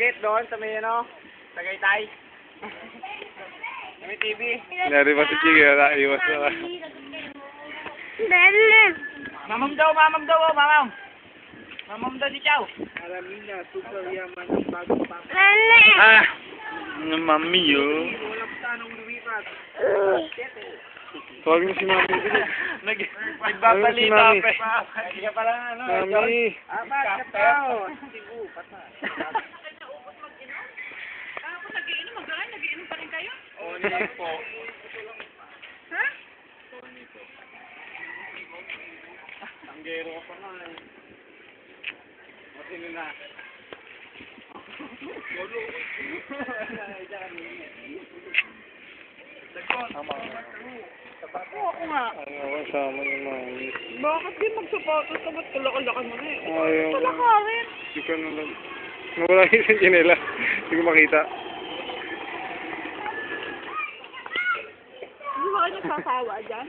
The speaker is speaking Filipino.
maliit doon sa may ano, Tagaytay. Sa may TV. Nari pa si Chigi, iwas na. Mamam daw, oh, mamam. Mamam daw si Chow. Alam niya, super yaman ng bagong papa. Ah! Mami, oh. Walang tanong lumipat. Tawag mo si Mami. Nagbabalita Mami. pa. Hindi ka pala ano. Mami. Abat ka tao. Sigu, pata. Nagiinom pa rin kayo? Oo, hindi po. Ha? Tanggero ka pa nga eh. Sino na? Oo nga. Ano kasama ni Mami? Bakit di magsapatos ka? Ba't kalakalakan mo na eh? Ayaw. Kalakarin. Hindi ko na lang. Nawala yung isang chinela. Hindi ko makita. Hindi ba kayo nagsasawa dyan?